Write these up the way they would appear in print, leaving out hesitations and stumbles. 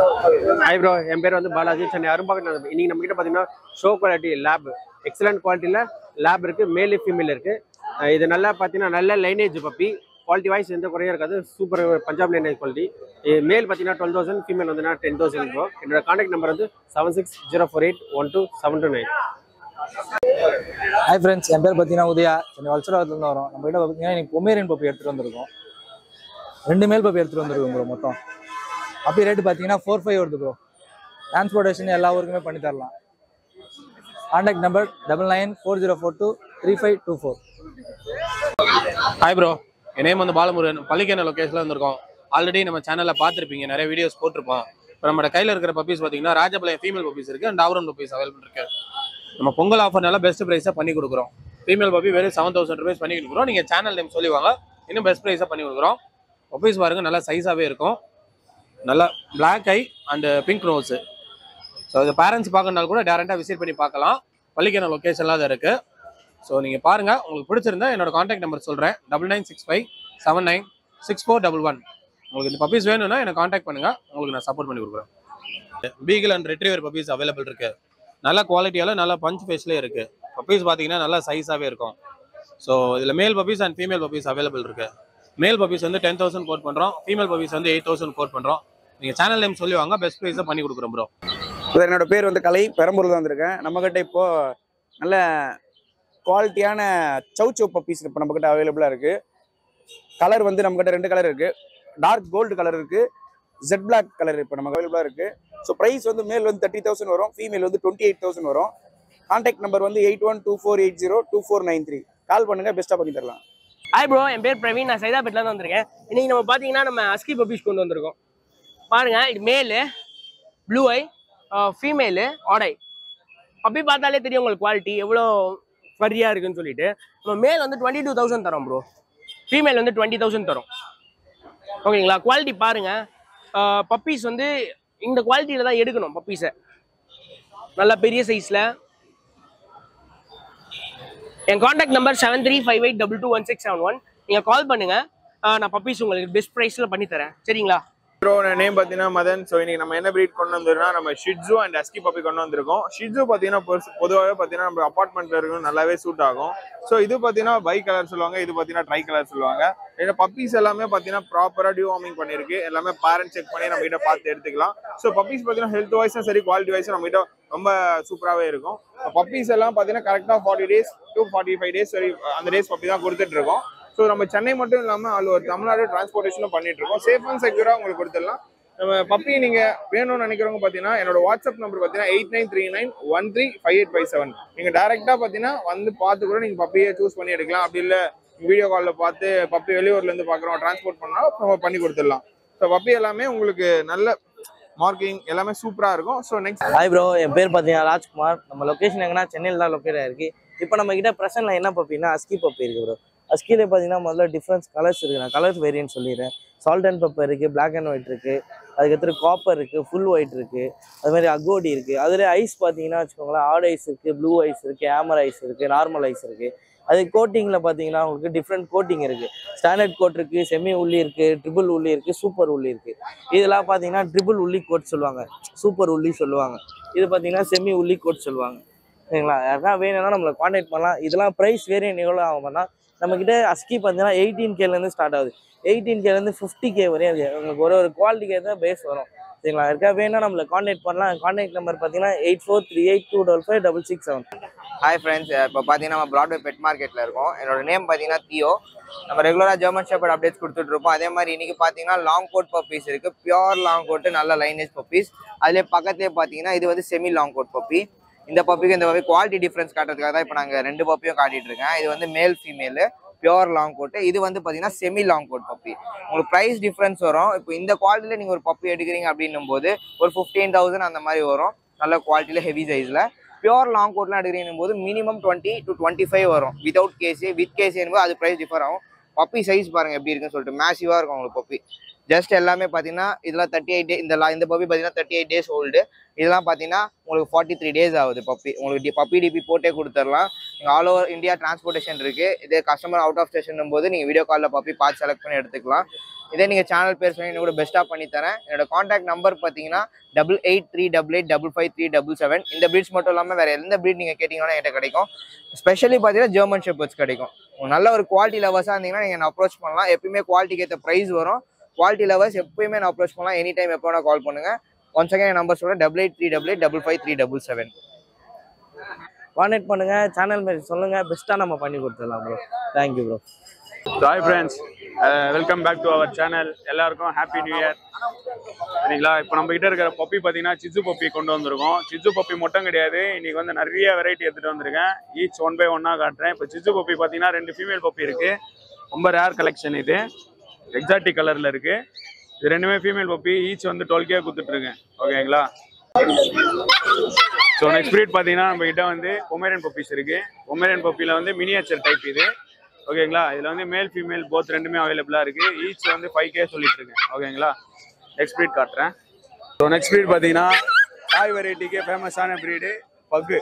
Hi bro, என் பேர் வந்து பாலாஜி. சென்னை அரும்பாக்கம். இன்னைக்கு நம்ம கிட்ட பாத்தீங்கன்னா ஷோ குவாலிட்டி லேப் எக்ஸலன்ட் குவாலிட்டியில லேப் இருக்கு, மேல் ஃபீமேல் இருக்கு. இது நல்லா பாத்தீங்கன்னா நல்ல லைனேஜ் பப்பி, குவாலிட்டி வைஸ் எந்த குறையும் இருக்காது. Super Punjab lineage quality. மேல் பாத்தீங்கன்னா 12,000, ஃபீமேல் வந்து 10,000 ப்ரோ. என்னோட கான்டாக்ட் நம்பர் வந்து 7604812729. ஹாய் ஃப்ரெண்ட்ஸ், என் பேர் பார்த்தீங்கன்னா உதயா. சென்னை வல்சராவத்துலேருந்து வரோம். நம்ம கிட்ட பார்த்தீங்கன்னா இன்னைக்கு பொமேரியன் பப்பி எடுத்துகிட்டு வந்திருக்கோம். 2 மேல் பப்பி எடுத்துகிட்டு வந்திருக்கோம் ப்ரோ. மொத்தம் பப்பி ரேட்டு பார்த்தீங்கன்னா 4,500 வருது ப்ரோ. டிரான்ஸ்போர்ட்டேஷன் எல்லா ஊருக்குமே பண்ணி தரலாம். Contact number 9940423524. ஹாய் ப்ரோ, என் நேம் வந்து பாலமுருகன். பள்ளிக்கேன லொக்கேஷனில் வந்திருக்கோம். ஆல்ரெடி நம்ம சேனலில் பார்த்துருப்பீங்க, நிறைய வீடியோஸ் போட்டிருப்போம். இப்போ நம்ம கையில் இருக்கிற பப்பீஸ் பார்த்தீங்கன்னா ராஜபாளையம் ஃபீமேல் பப்பீஸ் இருக்குது அண்ட் டாவரன் பப்பீஸ் அவைலபிள் இருக்குது. நம்ம பொங்கல் ஆஃபர்னால பெஸ்ட் ப்ரைஸாக பண்ணி கொடுக்குறோம். ஃபீமேல் பப்பி வெறும் 7,000 rupees பண்ணி கொடுக்குறோம். நீங்கள் சேனல் நேம் சொல்லிவாங்க, இன்னும் பெஸ்ட் ப்ரைஸாக பண்ணி கொடுக்குறோம். பப்பீஸ் பாருங்கள், நல்லா சைஸாகவே இருக்கும். நல்லா black eye and pink nose. So இது பேரண்ட்ஸ் பார்க்கறனால கூட டேரெக்டாக விசிட் பண்ணி பார்க்கலாம். பள்ளிக்கேன லொக்கேஷன்லாம் அது இருக்குது. ஸோ நீங்கள் பாருங்கள், உங்களுக்கு பிடிச்சிருந்தா என்னோட கான்டாக்ட் நம்பர் சொல்கிறேன், 9965796411. உங்களுக்கு இந்த பப்பீஸ் வேணும்னா எனக்கு கான்டாக்ட் பண்ணுங்கள், உங்களுக்கு நான் சப்போர்ட் பண்ணி கொடுக்குறேன். Beagle and retriever puppies available இருக்குது. நல்ல குவாலிட்டியால் நல்ல பஞ்ச் ஃபேஸ்லேயே இருக்குது. பப்பீஸ் பார்த்தீங்கன்னா நல்லா சைஸாகவே இருக்கும். ஸோ இதில் மேல் puppies and female puppies available இருக்குது. மேல் பப்பீஸ் வந்து 10,000 கோட் பண்ணுறோம், ஃபீமேல் பப்பீஸ் வந்து 8,000 கோட் பண்ணுறோம். நீங்கள் சேனல் நேம் சொல்லி வாங்க, பெஸ்ட் ப்ரைஸாக பண்ணி கொடுக்குறோம் ப்ரோ. என்னோட பேர் வந்து கலை, பெரம்பூரில் தான் வந்திருக்கேன். நம்மக்கிட்ட இப்போது நல்ல குவாலிட்டியான சௌ பப்பீஸ் இப்போ நம்மக்கிட்ட அவைலபிளாக இருக்குது. கலர் வந்து நம்மக்கிட்ட 2 கலர் இருக்குது. டார்க் கோல்டு கலர் இருக்குது, ஜெட் பிளாக் கலர் இப்போ நமக்கு அவைலபிளாக இருக்குது. ஸோ ப்ரைஸ் வந்து மேல் வந்து 30,000 வரும், ஃபீமேல் வந்து 28,000 வரும். கான்டாக்ட் நம்பர் வந்து 8124802493. கால் பண்ணுங்கள், பெஸ்ட்டாக பண்ணி தரலாம். ஹாய் ப்ரோ, என் பேர் பிரவீன். நான் சைதாப்பேட்டில் தான் வந்திருக்கேன். இன்றைக்கி நம்ம பார்த்தீங்கன்னா நம்ம அஸ்கி பப்பீஸ் கொண்டு வந்திருக்கோம். பாருங்கள், இது மேலு ப்ளூ ஐ, ஃபீமேலு ஆடை. பப்பி பார்த்தாலே தெரியும் உங்களுக்கு குவாலிட்டி எவ்வளோ ஃபரியாக இருக்குன்னு சொல்லிட்டு. நம்ம மேல் வந்து 22,000 தரோம் ப்ரோ, ஃபீமேல் வந்து 20,000 தரோம். ஓகேங்களா? குவாலிட்டி பாருங்கள். பப்பீஸ் வந்து இந்த குவாலிட்டியில் தான் எடுக்கணும் பப்பீஸை, நல்லா பெரிய சைஸில். என் கான்டாக்ட் நம்பர் 7358221671. நீங்கள் கால் பண்ணுங்கள், நான் பப்பீஸ் உங்களுக்கு பெஸ்ட் ப்ரைஸில் பண்ணித்தரேன். சரிங்களா ப்ரோ? நேம் பார்த்தீங்கன்னா மதன். ஸோ இன்னைக்கு நம்ம என்ன ப்ரீட் கொண்டு வந்திருக்கோம்னா நம்ம ஷிட்ஸு அண்ட் அஸ்கி பப்பி கொண்டு வந்திருக்கோம். ஷிட்ஸு பார்த்தீங்கன்னா பொதுவாகவே பார்த்தீங்கன்னா நம்ம அப்பார்ட்மெண்ட்டில் இருக்கணும், நல்லாவே சூட் ஆகும். ஸோ இது பார்த்தீங்கன்னா பை கலர் சொல்லுவாங்க, இது பார்த்தீங்கன்னா ட்ரை கலர் சொல்லுவாங்க. ஏன்னா பப்பீஸ் எல்லாமே பார்த்தீங்கன்னா ப்ராப்பராக டிவார்மிங் பண்ணியிருக்கு. எல்லாமே பேரண்ட் செக் பண்ணி நம்ம கிட்ட பார்த்து எடுத்துக்கலாம். ஸோ பப்பீஸ் பார்த்தீங்கன்னா ஹெல்த் வைஸும் சரி, குவாலிட்டி வைஸும் நம்ம கிட்ட ரொம்ப சூப்பராகவே இருக்கும். பப்பீஸ் எல்லாம் பார்த்தீங்கன்னா கரெக்டாக 40 days to 45 days சரி அந்த டேஸ் பப்பி தான் கொடுத்துட்டு இருக்கோம். ஸோ நம்ம சென்னை மட்டும் இல்லாமல் ஆல் ஓவர் தமிழ்நாடு டிரான்ஸ்போர்ட்டேஷனும் பண்ணிட்டு இருக்கோம். சேஃப் அண்ட் செக்யூராக உங்களுக்கு கொடுத்துடலாம். நம்ம பப்பி நீங்கள் வேணும்னு நினைக்கிறவங்க பார்த்தீங்கன்னா என்னோட வாட்ஸ்அப் நம்பர் பார்த்தீங்கன்னா 8939135857. நீங்கள் டேரெக்டாக பார்த்தீங்கன்னா வந்து பார்த்து கூட நீங்கள் பப்பியை சூஸ் பண்ணி எடுக்கலாம். அப்படி இல்லை வீடியோ காலில் பார்த்து பப்பி வெளியூர்லேருந்து பார்க்குறோம் டிரான்ஸ்போர்ட் பண்ணால் நம்ம பண்ணி கொடுத்துடலாம். ஸோ பப்பி எல்லாமே உங்களுக்கு நல்ல மார்க்கிங் எல்லாமே சூப்பராக இருக்கும். ஸோ நெக்ஸ்ட் ஹாய் ப்ரோ, என் பேர் பார்த்தீங்கன்னா ராஜ்குமார். நம்ம லொக்கேஷன் எங்கன்னா சென்னையில் தான் லொக்கேட் ஆகிருக்கு. இப்போ நம்ம கிட்ட ப்ரெசென்ட்டில் என்ன பப்பின்னா அஸ்கி பப்பி இருக்குது ப்ரோ. அஸ்கிலே பார்த்தீங்கன்னா முதல்ல டிஃப்ரென்ஸ் கலர்ஸ் இருக்குது. நான் கலர்ஸ் வேரியன்ட் சொல்லிடுறேன். சால்ட் அண்ட் பெப்பர் இருக்குது, பிளாக் அண்ட் ஒயிட் இருக்குது, அதுக்கடுத்து காப்பர் இருக்குது, ஃபுல் ஒயிட் இருக்குது, அதுமாதிரி அகோடி இருக்குது. அதில் ஐஸ் பார்த்தீங்கன்னா வச்சுக்கோங்களேன், ஆட் ஐஸ் இருக்குது, ப்ளூ ஐஸ் இருக்குது, ஆமர் ஐஸ் இருக்குது, நார்மல் ஐஸ் இருக்குது. அது கோட்டிங்கில் பார்த்தீங்கன்னா உங்களுக்கு டிஃப்ரெண்ட் கோட்டிங் இருக்குது. ஸ்டாண்டர்ட் கோட் இருக்குது, செமி உள்ளி இருக்குது, ட்ரிபிள் உள்ளி இருக்குது, சூப்பர் உள்ளி இருக்குது. இதெல்லாம் பார்த்தீங்கன்னா ட்ரிபிள் உள்ளி கோட் சொல்லுவாங்க, சூப்பர் உள்ளி சொல்லுவாங்க. இது பார்த்தீங்கன்னா செமி உள்ளி கோட் சொல்லுவாங்க. சரிங்களா? யாருன்னா வேணும்னா நம்மளை கான்டாக்ட் பண்ணலாம். இதெல்லாம் ப்ரைஸ் வேரியன்ட் எவ்வளோ ஆகும்னா நம்மக்கிட்ட அஸ்கி பார்த்தீங்கன்னா 18K ஸ்டார்ட் ஆகுது. 18K 50K வரையும் இருக்குது. உங்களுக்கு ஒரு குவாலிட்டிக்கு தான் பேஸ் வரும். சரிங்களா? இருக்கா வேணும்னா நம்மளை கான்டாக்ட் பண்ணலாம். கான்டாக்ட் நம்பர் பார்த்தீங்கன்னா 8438255667. ஹாய் ஃப்ரெண்ட்ஸ், இப்போ பார்த்தீங்கன்னா நம்ம ப்ராட்வே பெட் மார்க்கெட்டில் இருக்கோம். என்னோட நேம் பார்த்தீங்கன்னா தியோ. நம்ம ரெகுலராக ஜெர்மன் ஷெப்பர்ட் அப்டேட்ஸ் கொடுத்துட்ருப்போம். அதே மாதிரி இன்றைக்கி பார்த்தீங்கன்னா லாங் கோட் பப்பீஸ் இருக்குது, பியூர் லாங் கோட்டு, நல்ல லைனேஜ் பப்பீஸ். அதிலே பக்கத்துலேயே பார்த்தீங்கன்னா இது வந்து செமி லாங் கோட் பப்பி. இந்த பப்பிக்கு இந்த பப்பி குவாலிட்டி டிஃப்ரென்ஸ் காட்டுறதுக்காக தான் இப்போ நாங்கள் 2 பப்பியும் காட்டிகிட்டு இருக்கேன். இது வந்து மேல் ஃபீமேலு, பியூர் லாங் கோட்டு. இது வந்து பார்த்தீங்கன்னா செமி லாங் கோட் பப்பி. உங்களுக்கு ப்ரைஸ் டிஃப்ரென்ஸ் வரும். இப்போ இந்த குவாலிட்டியில் நீங்கள் ஒரு பப்பி எடுக்கிறீங்க அப்படின்னும் போது ஒரு 15,000 அந்த மாதிரி வரும். நல்ல குவாலிட்டியில் ஹெவி சைஸில். பியூர் லாங் கோட்லாம் எடுக்கிறீங்க போது மினிமம் 20 to 25 வரும் வித்தவுட் கேசி. வித் கேசி என்பது அது ப்ரைஸ் டிஃபர் ஆகும். பப்பி சைஸ் பாருங்கள் எப்படி இருக்குன்னு சொல்லிட்டு மேசிவாக இருக்கும் உங்களுக்கு பப்பி. ஜஸ்ட் எல்லாமே பார்த்தீங்கன்னா இதெல்லாம் 38 டே இந்த பப்பி பார்த்தீங்கன்னா 38 டேஸ் ஓல்டு. இதெல்லாம் பார்த்தீங்கன்னா உங்களுக்கு 43 டேஸ் ஆகுது பப்பி. உங்களுக்கு பப்பி டிபி போட்டே கொடுத்துடலாம். நீங்கள் ஆல் ஓவர் இந்தியா டிரான்ஸ்போர்ட்டேஷன் இருக்குது. இதே கஸ்டமர் அவுட் ஆஃப் ஸ்டேஷன் போது நீங்கள் வீடியோ காலில் பப்பி பார்த்து செலக்ட் பண்ணி எடுத்துக்கலாம். இதே நீங்கள் சேனல் பேர் சொல்லி இன்னும் கூட பெஸ்ட்டாக பண்ணித்தரேன். என்னோட காண்டாக்ட் நம்பர் பார்த்தீங்கன்னா 8838885377. இந்த ப்ரீட்ஸ் மட்டும் இல்லாமல் வேறு எந்த ப்ரீட் நீங்கள் கேட்டிங்கன்னா என்கிட்ட கிடைக்கும். ஸ்பெஷலி பார்த்தீங்கன்னா ஜெர்மன் ஷெப்பர்ட்ஸ் கிடைக்கும். நல்ல ஒரு குவாலிட்டி லவர்ஸாக இருந்தீங்கன்னா நீங்கள் அப்ரோச் பண்ணலாம். எப்பயுமே குவாலிட்டிக்கு ஏற்ற ப்ரைஸ் வரும். குவாலிட்டி லவர்ஸ் எப்பயுமே நான் அப்ரோச் பண்ணலாம். எனி டைம் எப்போ வேணால் கால் பண்ணுங்கள். ஒன்ஸ் அகேன் என் நம்பர் சொல்கிறேன் 883888555377. கான்டெக்ட் பண்ணுங்க, சேனல் பேர் சொல்லுங்க, பெஸ்ட்டாக நம்ம பண்ணி கொடுத்துடலாம் bro. Thank you bro. Hi friends, welcome back to our channel. எல்லாருக்கும் ஹாப்பி நியூ இயர். சரிங்களா? இப்போ நம்ம கிட்ட இருக்கிற பப்பி பார்த்தீங்கன்னா சிஜு பப்பி கொண்டு வந்திருக்கோம். சிஜு பப்பி மட்டும் கிடையாது, இன்னைக்கு வந்து நிறைய வெரைட்டி எடுத்துகிட்டு வந்திருக்கேன். ஈச் 1 by 1 காட்டுறேன். இப்போ சிஜு பப்பி பார்த்தீங்கன்னா 2 ஃபீமேல் பப்பி இருக்குது. ரொம்ப ரேர் கலெக்ஷன். இது எக்ஸாட்டிக் கலரில் இருக்குது. இது 2மே ஃபீமேல் பப்பி. ஈச் வந்து 12K கொடுத்துட்ருக்கேன். ஓகேங்களா? ஸோ நெக்ஸ்ட் ப்ரீட் பார்த்தீங்கன்னா நம்ம கிட்ட வந்து பொமேரியன் பப்பீஸ் இருக்குது. பொமேரியன் பப்பியில் வந்து மினியேச்சர் டைப் இது. ஓகேங்களா? இதில் வந்து மேல் ஃபீமேல் போத் 2மே அவைலபிளாக இருக்குது. ஈச் வந்து 5K சொல்லிட்டு இருக்கேன். ஓகேங்களா? நெக்ஸ்ட் ப்ரீட் காட்டுறேன். ஸோ நெக்ஸ்ட் ப்ரீட் பார்த்தீங்கன்னா டாய் வெரைட்டிக்கு ஃபேமஸான ப்ரீடு பக்கு.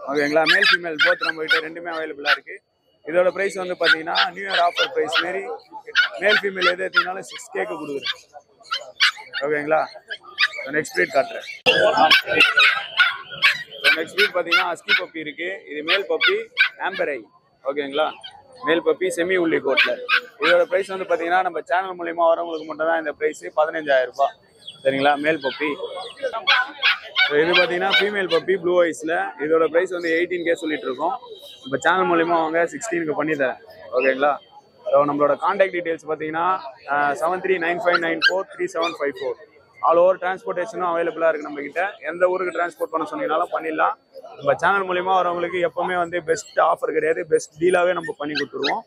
ஓகேங்களா? மேல் ஃபீமேல் போத் நம்ம கிட்ட 2மே அவைலபிளாக இருக்குது. இதோட ப்ரைஸ் வந்து பார்த்தீங்கன்னா நியூ இயர் ஆஃபர் ப்ரைஸ் மாரி மேல் ஃபீமேல் எது எடுத்தீங்கனாலும் 6Kக்கு கொடுக்குறேன். ஓகேங்களா? நெக்ஸ்ட் ப்ரீட் காட்டுறேன். நெக்ஸ்ட் ப்ரீட் பார்த்தீங்கன்னா ஹஸ்கி பப்பி இருக்குது. இது மேல் பப்பி ஆம்பர் ஐ. ஓகேங்களா? மேல் பப்பி செமி உள்ளி கோட்டில். இதோட ப்ரைஸ் வந்து பார்த்தீங்கன்னா நம்ம சேனல் மூலிமா வரவங்களுக்கு மட்டும் தான் இந்த ப்ரைஸு 15,000 ரூபாய். சரிங்களா? Male puppy. இது பார்த்தீங்கன்னா ஃபீமேல் பப்பி ப்ளூ ஐஸில். இதோட ப்ரைஸ் வந்து 18K சொல்லிட்டு இருக்கோம். இப்போ சேனல் மூலிமா அவங்க 16க்கு பண்ணி தரேன். ஓகேங்களா? ஸோ நம்மளோட கான்டாக்ட் டீட்டெயில்ஸ் பார்த்தீங்கன்னா 7395943754. ஆல் ஓவர் டிரான்ஸ்போர்ட்டேஷனும் அவைலபிளாக இருக்குது நம்மக்கிட்ட. எந்த ஊருக்கு டிரான்ஸ்போர்ட் பண்ண சொன்னீங்கனாலும் பண்ணிடலாம். நம்ம சேனல் மூலிமா வரவங்களுக்கு எப்போவுமே வந்து பெஸ்ட் ஆஃபர் கிடையாது, பெஸ்ட் டீலாகவே நம்ம பண்ணி கொடுத்துருவோம்.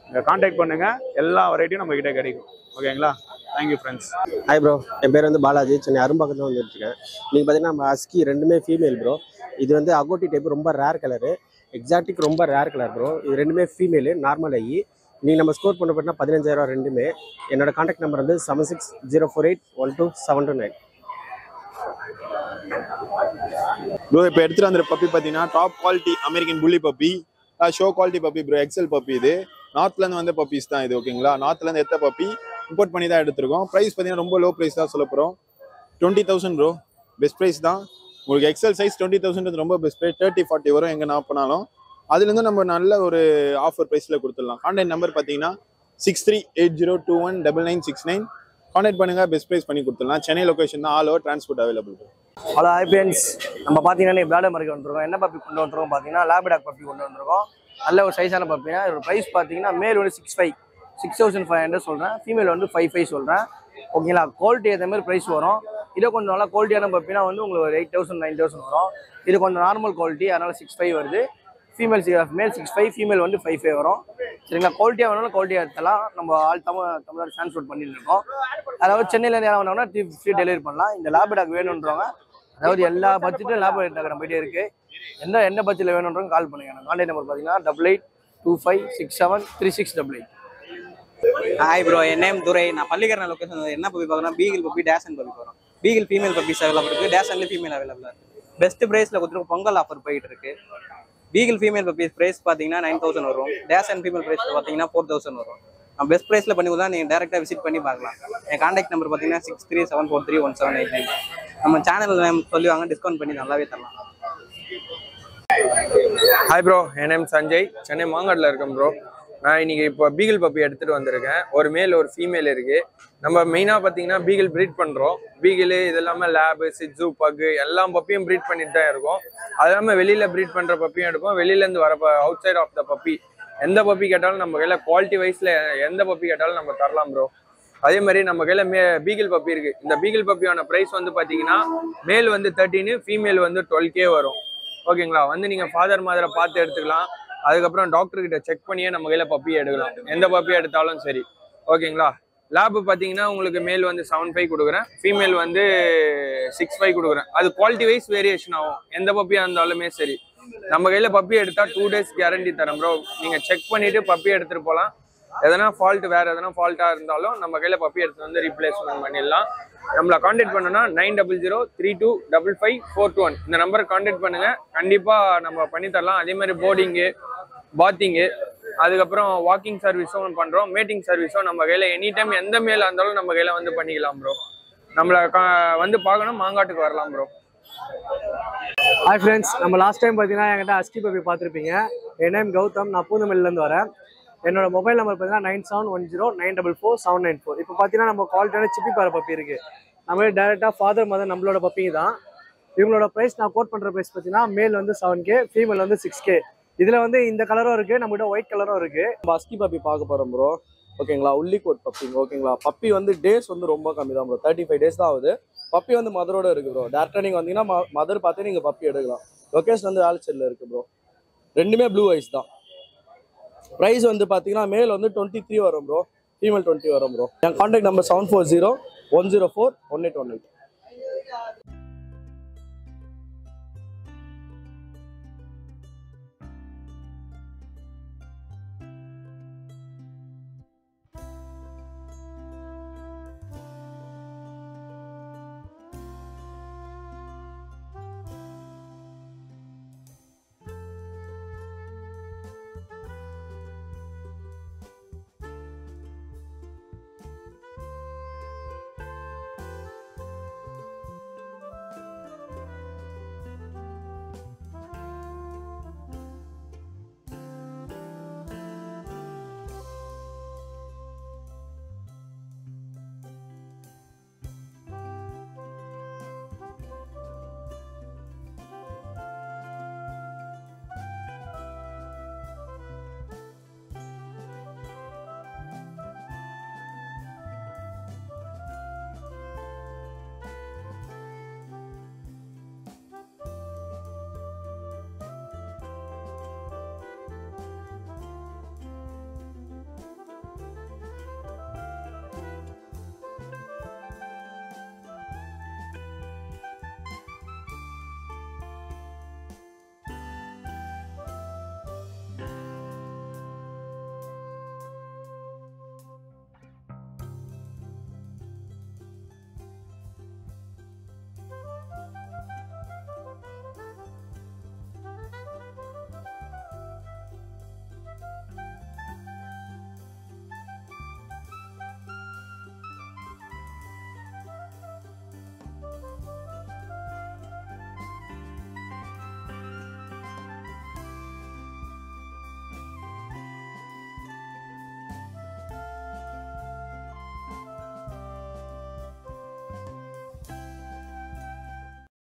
நீங்கள் கான்டாக்ட் பண்ணுங்கள், எல்லா வெரைட்டியும் நம்மக்கிட்ட கிடைக்கும். ஓகேங்களா? Thank you friends. ஹாய் ப்ரோ, என் பேர் வந்து பாலாஜி. சென்னை அரும்பாக்கத்தில் வந்துட்டுருக்கேன். நீங்கள் பார்த்தீங்கன்னா நம்ம ஹஸ்கி 2மே ஃபீமேல் ப்ரோ. இது வந்து அகோட்டி டைப், ரொம்ப ரேர் கலரு. எக்ஸாட்டிக் ரொம்ப ரேர் கலர் ப்ரோ. இது 2மே ஃபீமேலு, நார்மல் ஐ. நீங்கள் நம்ம ஸ்கோர் பண்ண போட்டிங்கன்னா 15,000 2மே. என்னோட கான்டாக்ட் நம்பர் வந்து 7604812729. ப்ரோ இப்போ எடுத்துகிட்டு வந்துற பப்பி பார்த்தீங்கன்னா top quality American bully puppy, show quality puppy bro. XL puppy. இது நார்த்லேருந்து வந்த பப்பீஸ் தான் இது. ஓகேங்களா? நார்த்லேருந்து எத்த பப்பி இம்போர்ட் பண்ணி தான் எடுத்துருக்கோம். ப்ரைஸ் பார்த்தீங்கன்னா ரொம்ப லோ ப்ரைஸ் தான் சொல்ல போகிறோம். 20,000 ப்ரோ. பெஸ்ட் ப்ரைஸ் தான் உங்களுக்கு. எக்ஸல் சைஸ் 20,000 ரொம்ப பெஸ்ட் ப்ரைஸ். 30-40 வரும் எங்கே நான் பண்ணாலும். அதுலேருந்து நம்ம நல்ல ஒரு ஆஃபர் ப்ரைஸில் கொடுத்துடலாம். கான்டாக்ட் நம்பர் பார்த்தீங்கன்னா 6380219969. கான்டாக்ட் பண்ணுங்கள், பெஸ்ட் ப்ரைஸ் பண்ணி கொடுத்துடலாம். சென்னை லொக்கேஷன் தான். All over transport available. Hello hi friends, நம்ம பார்த்தீங்கன்னா பிளாடர் மார்க்கெட் வந்துருக்கோம். என்ன பப்பி கொண்டு வந்துருக்கோம் பார்த்தீங்கன்னா லேப்டாக் பப்பி கொண்டு வந்துருக்கோம். நல்ல ஒரு சைஸான பப்பினா இதோட ப்ரைஸ் பார்த்தீங்கன்னா மேல் வந்து 6500 சொல்கிறேன். ஃபீமேல் வந்து 55 சொல்கிறேன். ஓகேங்களா? குவாலிட்டி ஏற்ற மாதிரி ப்ரைஸ் வரும். இதே கொஞ்சம் நல்லா குவாலிட்டியான பப்பினா வந்து உங்களுக்கு ஒரு 8,000 9,000 வரும். இது கொஞ்சம் நார்மல் குவாலிட்டி, அதனால் 65 வருது. மேல் 65, ஃபீமேல் வந்து 55 வரும். சரிங்களா? குவாலிட்டியாக வேணாலும் குவாலிட்டியாக எடுத்தலாம். நம்ம தமிழ்நாடு டிரான்ஸ்போர்ட் பண்ணிட்டு இருக்கோம். அதாவது சென்னையிலேருந்து யாரும் வேணாங்கன்னா ஃப்ரீ டெலிவரி பண்ணலாம். இந்த லேப்டாக் வேணுன்றவங்க, அதாவது எல்லா பட்ஜெட்டும் லேப்டாக் நம்ம போயிட்டே இருக்குது. என்ன பட்ஜெட்டில் வேணுன்றவங்க கால் பண்ணுங்க. எனக்கு கான்டாக்ட் நம்பர் பார்த்தீங்கன்னா 8825673688. ஹாய் ப்ரோ, என் நேம் துரை. நான் பள்ளிக்கரணை லொக்கேஷன் என்ன பப்பி பார்க்குறேன், பீகிள் பப்பி, டேஷன் பப்பி போகிறோம். பீகிள் ஃபீமேல் பப்பீஸ் அவைலபிள் இருக்குது, டேஷன்லேயும் ஃபீமேல் அவைலபிளாக இருக்குது. பெஸ்ட் ப்ரைஸில் கொடுத்துருக்கோம். பொங்கல் ஆஃபர் போயிட்டு இருக்கு. பீகிள் ஃபீமேல் பப்பீஸ் ப்ரைஸ் பார்த்தீங்கன்னா 9,000 வரும். டேஷன் ஃபீமேல் ப்ரைஸ் பார்த்தீங்கன்னா 4,000 வரும். நான் பெஸ்ட் ப்ரைஸில் பண்ணி கொடுத்தா நீங்கள் டேரெக்டாக விசிட் பண்ணி பார்க்கலாம். என் கான்டாக்ட் நம்பர் பார்த்தீங்கன்னா 63743178. நம்ம சேனல் நேம் சொல்லி வாங்க, டிஸ்கவுண்ட் பண்ணி நல்லாவே தரலாம். ஹாய் ப்ரோ, என் நேம் சஞ்சய். சென்னை மாங்காட்டில் இருக்கேன் ப்ரோ. நான் இன்னைக்கு இப்போ பீகிள் பப்பி எடுத்துகிட்டு வந்திருக்கேன். ஒரு மேல் ஒரு ஃபீமேல் இருக்குது. நம்ம மெயினாக பார்த்தீங்கன்னா பீகிள் ப்ரீட் பண்ணுறோம். பீகிள் இது இல்லாமல் லேபு, சிட்ஸு, பக்கு எல்லா பப்பியும் ப்ரீட் பண்ணிட்டு தான் இருக்கோம். அது இல்லாமல் வெளியில் ப்ரீட் பண்ணுற பப்பியும் எடுப்போம். வெளியிலேருந்து வர outside of the puppy எந்த பப்பி கேட்டாலும் நம்ம கையில் குவாலிட்டி வைஸில் எந்த பப்பி கேட்டாலும் நம்ம தரலாம் ப்ரோ. அதே மாதிரி நம்ம கையில் பீகிள் பப்பி இருக்குது. இந்த பீகிள் பப்பியான ப்ரைஸ் வந்து பார்த்தீங்கன்னா மேல் வந்து 13, ஃபீமேல் வந்து 12K வரும். ஓகேங்களா? வந்து நீங்கள் ஃபாதர் மாதிரை பார்த்து எடுத்துக்கலாம். அதுக்கப்புறம் டாக்டர்கிட்ட செக் பண்ணியே நம்ம கையில் பப்பியை எடுக்கலாம். எந்த பப்பியை எடுத்தாலும் சரி. ஓகேங்களா? லேபு பார்த்தீங்கன்னா உங்களுக்கு மேல் வந்து 7.5 கொடுக்குறேன், ஃபீமேல் வந்து 6.5 கொடுக்குறேன். அது குவாலிட்டி வைஸ் வேரியேஷன் ஆகும். எந்த பப்பியாக இருந்தாலுமே சரி. நம்ம கையில் பப்பி எடுத்தால் 2 days கேரண்டி தரேன் ப்ரோ. நீங்கள் செக் பண்ணிவிட்டு பப்பி எடுத்துகிட்டு போகலாம். எதனா ஃபால்ட் வேற எதனா ஃபால்ட்டா இருந்தாலும் நம்ம கையில பப்பி எடுத்து வந்து ரீப்ளேஸ்மெண்ட் பண்ணிடலாம். நம்மளை காண்டாக்ட் பண்ணோம்னா 9003255421 இந்த நம்பருக்கு காண்டாக்ட் பண்ணுங்க. கண்டிப்பா நம்ம பண்ணி தரலாம். அதே மாதிரி போர்டிங்கு, பாத்திங்கு, அதுக்கப்புறம் வாக்கிங் சர்வீஸும் பண்றோம். மேட்டிங் சர்வீஸும் நம்ம கையில எனி டைம் எந்த மேல இருந்தாலும் நம்ம கையில வந்து பண்ணிக்கலாம் ப்ரோ. நம்மளை வந்து பார்க்கணும், மாங்காட்டுக்கு வரலாம் ப்ரோ. ஹாய் ஃப்ரெண்ட்ஸ், நம்ம லாஸ்ட் டைம் பார்த்தீங்கன்னா என்கிட்ட அஸ்கி பப்பி பார்த்துருப்பீங்க. என் நேம் கௌதம், நான் பூந்தமல்லிலேருந்து வரேன். என்னோட மொபைல் நம்பர் பார்த்தீங்கன்னா 9710944794. இப்போ பார்த்தீங்கன்னா நம்ம குவாலிட்டியான சிப்பி பாறை பப்பி இருக்கு. நம்ம டேரெக்டாக ஃபாதர் மதர் நம்மளோட பப்பிங்க தான். இவங்களோட ப்ரைஸ் நான் கோட் பண்ணுற ப்ரைஸ் பார்த்தீங்கன்னா மேல் வந்து 7K, ஃபீமேல் வந்து 6K. இதில் வந்து இந்த கலரும் இருக்குது, நம்மகிட்ட ஒயிட் கலரும் இருக்குது. நம்ம அஸ்கி பப்பி பார்க்க போகிறோம் ப்ரோ. ஓகேங்களா, உள்ளி கோட் பப்பிங்க. ஓகேங்களா, பப்பி வந்து டேஸ் வந்து ரொம்ப கம்மி தான் ப்ரோ, 35 டேஸ் தான் ஆகுது. பப்பி வந்து மதரோட இருக்குது ப்ரோ. டேரக்டாக நீங்கள் வந்தீங்கன்னா மதர் பார்த்து நீங்கள் பப்பி எடுக்கலாம். லொக்கேஷன் வந்து ஆல்சைடில் இருக்குது ப்ரோ. ரெண்டுமே ப்ளூ ஐஸ் தான். ப்ரைஸ் வந்து பார்த்தீங்கன்னா மேல் வந்து 23 வரும் ப்ரோ, ஃபீமேல் 20 வரும் ப்ரோ. என் கான்டாக்ட் நம்பர் 7401041818.